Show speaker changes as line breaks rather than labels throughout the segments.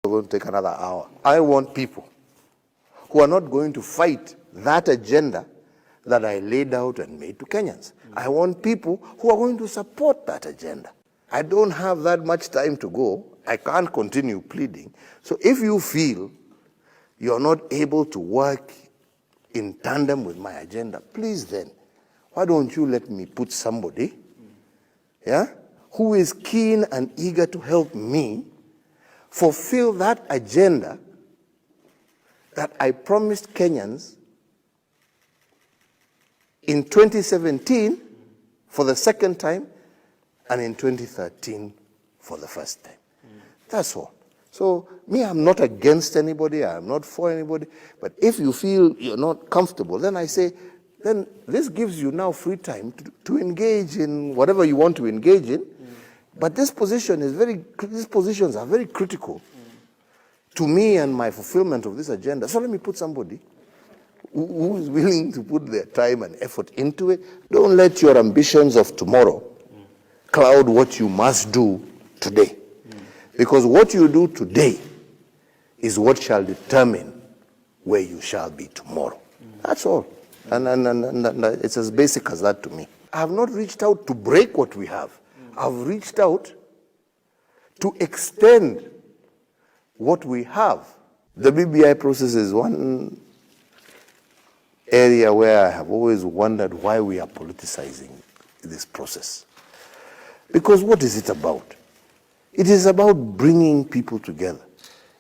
We're going to take another hour. I want people who are not going to fight that agenda that I laid out and made to Kenyans. I want people who are going to support that agenda. I don't have that much time to go. I can't continue pleading. So if you feel you're not able to work in tandem with my agenda, please then, why don't you let me put somebody, who is keen and eager to help me fulfill that agenda that I promised Kenyans in 2017 for the second time and in 2013 for the first time. That's all. So me, I'm not against anybody, I'm not for anybody, but if you feel you're not comfortable, then I say, then this gives you now free time to engage in whatever you want to engage in. But this position is these positions are very critical to me and my fulfillment of this agenda. So let me put somebody who is willing to put their time and effort into it. Don't let your ambitions of tomorrow cloud what you must do today. Because what you do today is what shall determine where you shall be tomorrow. That's all. And it's as basic as that to me. I have not reached out to break what we have. I've reached out to extend what we have. The BBI process is one area where I have always wondered why we are politicizing this process. Because what is it about? It is about bringing people together.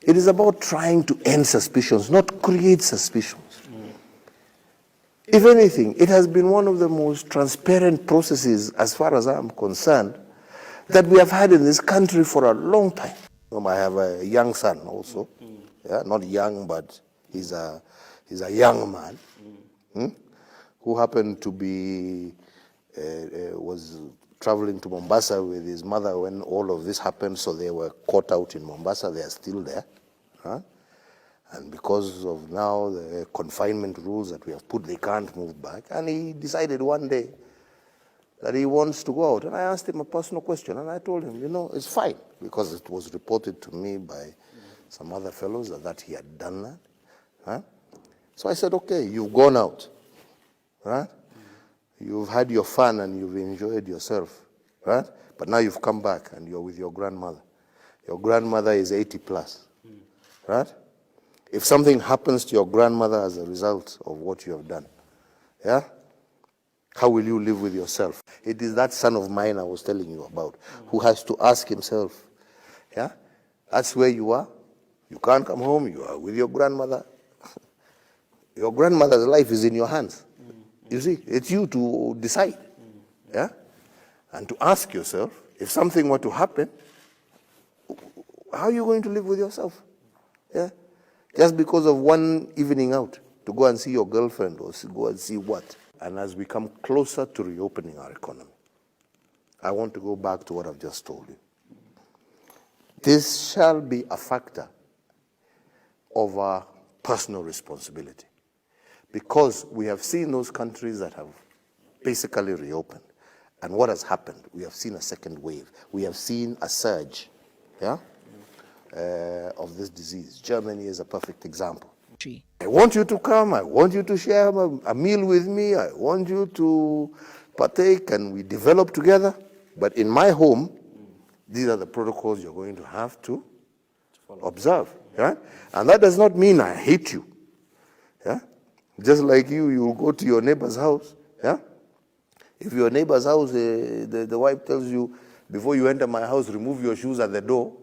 It is about trying to end suspicions, not create suspicions. If anything, it has been one of the most transparent processes, as far as I'm concerned, that we have had in this country for a long time. I have a young son also, not young, but he's a young man, who happened to be, was traveling to Mombasa with his mother when all of this happened, so they were caught out in Mombasa. They are still there. And because of now the confinement rules that we have put, they can't move back. And he decided one day that he wants to go out. And I asked him a personal question, and I told him, it's fine, because it was reported to me by some other fellows that he had done that. So I said, okay, you've gone out, right? You've had your fun and you've enjoyed yourself, right? But now you've come back and you're with your grandmother. Your grandmother is 80 plus, right? If something happens to your grandmother as a result of what you have done, how will you live with yourself? It is that son of mine I was telling you about, who has to ask himself, that's where you are. You can't come home, you are with your grandmother. Your grandmother's life is in your hands. You see, it's you to decide, and to ask yourself, if something were to happen, how are you going to live with yourself? Just because of one evening out, to go and see your girlfriend or go and see what? And as we come closer to reopening our economy, I want to go back to what I've just told you. This shall be a factor of our personal responsibility. Because we have seen those countries that have basically reopened. And what has happened? We have seen a second wave. We have seen a surge of this disease. Germany is a perfect example. I want you to come. I want you to share a meal with me. I want you to partake and we develop together. But in my home, these are the protocols you're going to have to observe. And that does not mean I hate you. Just like you will go to your neighbor's house. If your neighbor's house, the wife tells you, before you enter my house, remove your shoes at the door.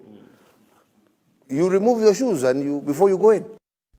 You remove your shoes before you go in.